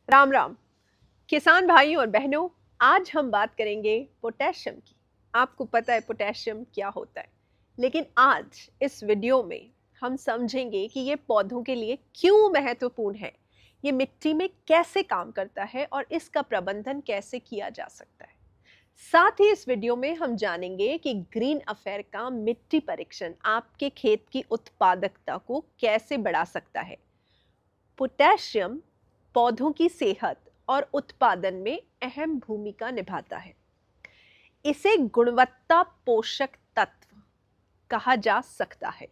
राम राम। किसान भाई और बहनों, आज हम बात करेंगे पोटेशियम की। आपको पता है पोटेशियम क्या होता है, लेकिन आज इस वीडियो में हम समझेंगे कि ये पौधों के लिए क्यों महत्वपूर्ण है, ये मिट्टी में कैसे काम करता है और इसका प्रबंधन कैसे किया जा सकता है। साथ ही इस वीडियो में हम जानेंगे कि ग्रीन अफेयर का मिट्टी परीक्षण आपके खेत की उत्पादकता को कैसे बढ़ा सकता है। पोटेशियम पौधों की सेहत और उत्पादन में अहम भूमिका निभाता है। इसे गुणवत्ता पोषक तत्व कहा जा सकता है।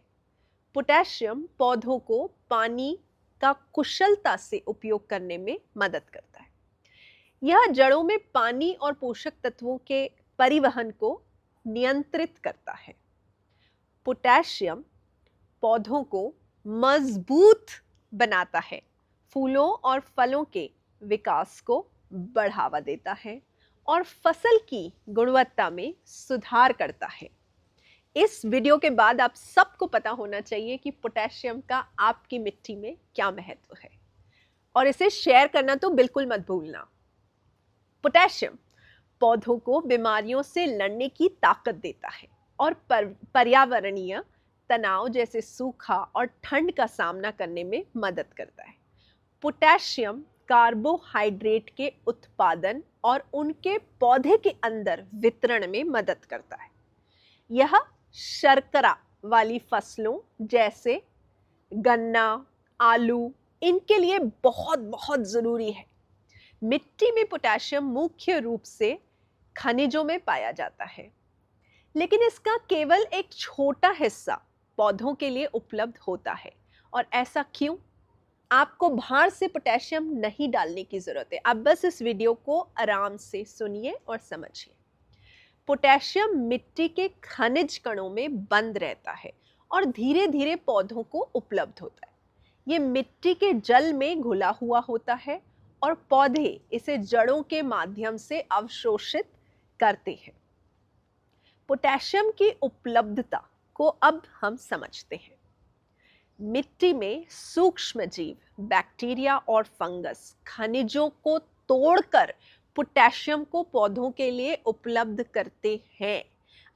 पोटेशियम पौधों को पानी का कुशलता से उपयोग करने में मदद करता है। यह जड़ों में पानी और पोषक तत्वों के परिवहन को नियंत्रित करता है। पोटेशियम पौधों को मजबूत बनाता है, फूलों और फलों के विकास को बढ़ावा देता है और फसल की गुणवत्ता में सुधार करता है। इस वीडियो के बाद आप सबको पता होना चाहिए कि पोटेशियम का आपकी मिट्टी में क्या महत्व है और इसे शेयर करना तो बिल्कुल मत भूलना। पोटेशियम पौधों को बीमारियों से लड़ने की ताकत देता है और पर्यावरणीय तनाव जैसे सूखा और ठंड का सामना करने में मदद करता है। पोटेशियम कार्बोहाइड्रेट के उत्पादन और उनके पौधे के अंदर वितरण में मदद करता है। यह शर्करा वाली फसलों जैसे गन्ना, आलू, इनके लिए बहुत बहुत जरूरी है। मिट्टी में पोटेशियम मुख्य रूप से खनिजों में पाया जाता है, लेकिन इसका केवल एक छोटा हिस्सा पौधों के लिए उपलब्ध होता है। और ऐसा क्यों? आपको बाहर से पोटेशियम नहीं डालने की जरूरत है, आप बस इस वीडियो को आराम से सुनिए और समझिए। पोटेशियम मिट्टी के खनिज कणों में बंद रहता है और धीरे धीरे पौधों को उपलब्ध होता है। ये मिट्टी के जल में घुला हुआ होता है और पौधे इसे जड़ों के माध्यम से अवशोषित करते हैं। पोटेशियम की उपलब्धता को अब हम समझते हैं। मिट्टी में सूक्ष्म जीव, बैक्टीरिया और फंगस खनिजों को तोड़कर पोटेशियम को पौधों के लिए उपलब्ध करते हैं।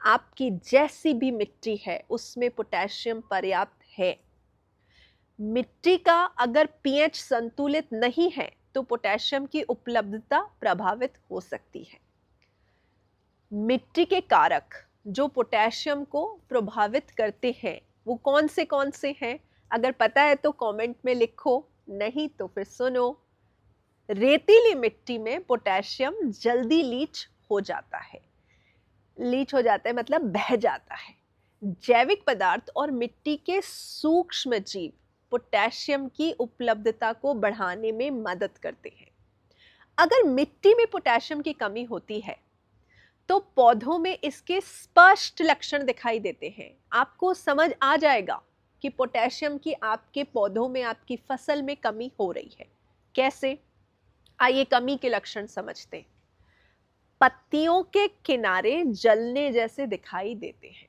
आपकी जैसी भी मिट्टी है उसमें पोटेशियम पर्याप्त है। मिट्टी का अगर पीएच संतुलित नहीं है तो पोटेशियम की उपलब्धता प्रभावित हो सकती है। मिट्टी के कारक जो पोटेशियम को प्रभावित करते हैं वो कौन से हैं? अगर पता है तो कमेंट में लिखो, नहीं तो फिर सुनो। रेतीली मिट्टी में पोटेशियम जल्दी लीच हो जाता है मतलब बह जाता है। जैविक पदार्थ और मिट्टी के सूक्ष्म जीव पोटेशियम की उपलब्धता को बढ़ाने में मदद करते हैं। अगर मिट्टी में पोटेशियम की कमी होती है तो पौधों में इसके स्पष्ट लक्षण दिखाई देते हैं। आपको समझ आ जाएगा कि पोटेशियम की आपके पौधों में, आपकी फसल में कमी हो रही है। कैसे? आइए कमी के लक्षण समझते हैं। पत्तियों के किनारे जलने जैसे दिखाई देते हैं।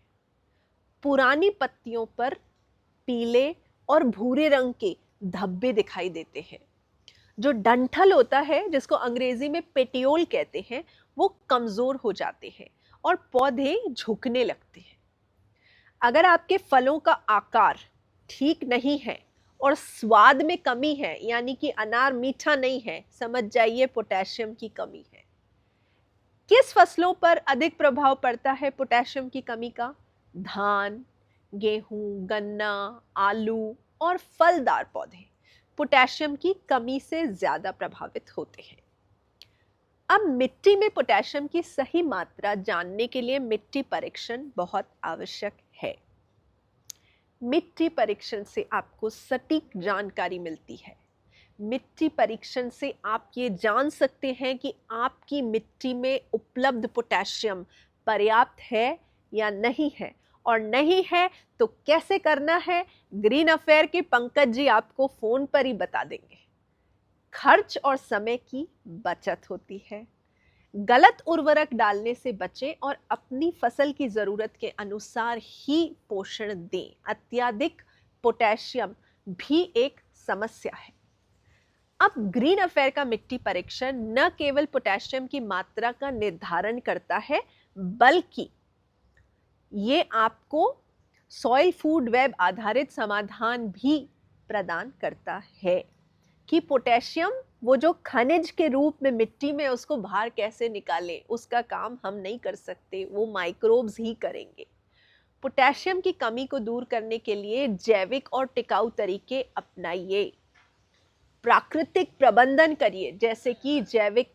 पुरानी पत्तियों पर पीले और भूरे रंग के धब्बे दिखाई देते हैं। जो डंठल होता है, जिसको अंग्रेजी में पेटियोल कहते हैं, वो कमजोर हो जाते हैं और पौधे झुकने लगते हैं। अगर आपके फलों का आकार ठीक नहीं है और स्वाद में कमी है, यानी कि अनार मीठा नहीं है, समझ जाइए पोटेशियम की कमी है। किस फसलों पर अधिक प्रभाव पड़ता है पोटेशियम की कमी का? धान, गेहूं, गन्ना, आलू और फलदार पौधे पोटेशियम की कमी से ज्यादा प्रभावित होते हैं। अब मिट्टी में पोटेशियम की सही मात्रा जानने के लिए मिट्टी परीक्षण बहुत आवश्यक है। मिट्टी परीक्षण से आपको सटीक जानकारी मिलती है। मिट्टी परीक्षण से आप ये जान सकते हैं कि आपकी मिट्टी में उपलब्ध पोटेशियम पर्याप्त है या नहीं है, और नहीं है तो कैसे करना है, ग्रीन अफेयर के पंकज जी आपको फोन पर ही बता देंगे। खर्च और समय की बचत होती है। गलत उर्वरक डालने से बचें और अपनी फसल की जरूरत के अनुसार ही पोषण दें। अत्यधिक पोटेशियम भी एक समस्या है। अब ग्रीन अफेयर का मिट्टी परीक्षण न केवल पोटेशियम की मात्रा का निर्धारण करता है, बल्कि ये आपको सॉइल फूड वेब आधारित समाधान भी प्रदान करता है कि पोटेशियम वो जो खनिज के रूप में मिट्टी में उसको बाहर कैसे निकालें, उसका काम हम नहीं कर सकते, वो माइक्रोब्स ही करेंगे। पोटेशियम की कमी को दूर करने के लिए जैविक और टिकाऊ तरीके अपनाइए, प्राकृतिक प्रबंधन करिए, जैसे कि जैविक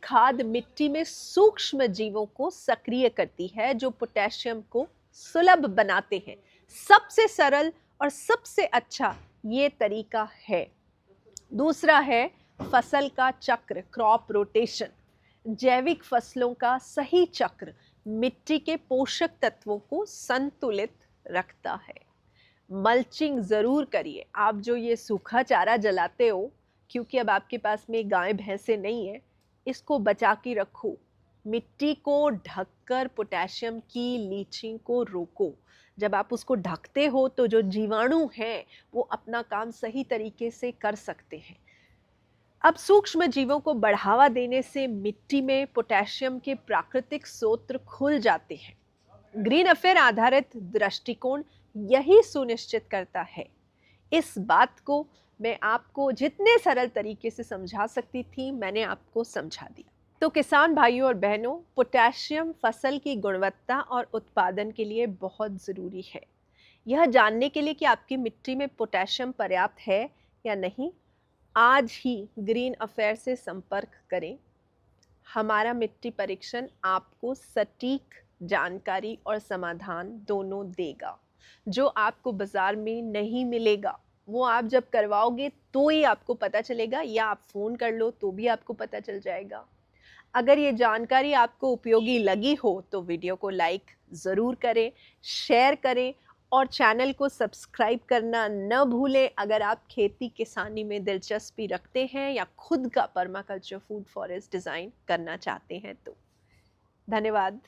खाद मिट्टी में सूक्ष्म जीवों को सक्रिय करती है जो पोटेशियम को सुलभ बनाते हैं। सबसे सरल और सबसे अच्छा ये तरीका है। दूसरा है फसल का चक्र, क्रॉप रोटेशन। जैविक फसलों का सही चक्र मिट्टी के पोषक तत्वों को संतुलित रखता है। मल्चिंग ज़रूर करिए। आप जो ये सूखा चारा जलाते हो, क्योंकि अब आपके पास में गाय भैंसे नहीं है, इसको बचा के रखो। मिट्टी को ढककर पोटेशियम की लीचिंग को रोको। जब आप उसको ढकते हो तो जो जीवाणु हैं वो अपना काम सही तरीके से कर सकते हैं। अब सूक्ष्म जीवों को बढ़ावा देने से मिट्टी में पोटेशियम के प्राकृतिक स्रोत खुल जाते हैं। ग्रीन अफेयर आधारित दृष्टिकोण यही सुनिश्चित करता है। इस बात को मैं आपको जितने सरल तरीके से समझा सकती थी, मैंने आपको समझा दिया। तो किसान भाइयों और बहनों, पोटेशियम फसल की गुणवत्ता और उत्पादन के लिए बहुत ज़रूरी है। यह जानने के लिए कि आपकी मिट्टी में पोटेशियम पर्याप्त है या नहीं, आज ही ग्रीन अफेयर से संपर्क करें। हमारा मिट्टी परीक्षण आपको सटीक जानकारी और समाधान दोनों देगा, जो आपको बाजार में नहीं मिलेगा। वो आप जब करवाओगे तो ही आपको पता चलेगा, या आप फ़ोन कर लो तो भी आपको पता चल जाएगा। अगर ये जानकारी आपको उपयोगी लगी हो तो वीडियो को लाइक ज़रूर करें, शेयर करें और चैनल को सब्सक्राइब करना न भूलें अगर आप खेती किसानी में दिलचस्पी रखते हैं या खुद का पर्माकल्चर फूड फॉरेस्ट डिज़ाइन करना चाहते हैं तो। धन्यवाद।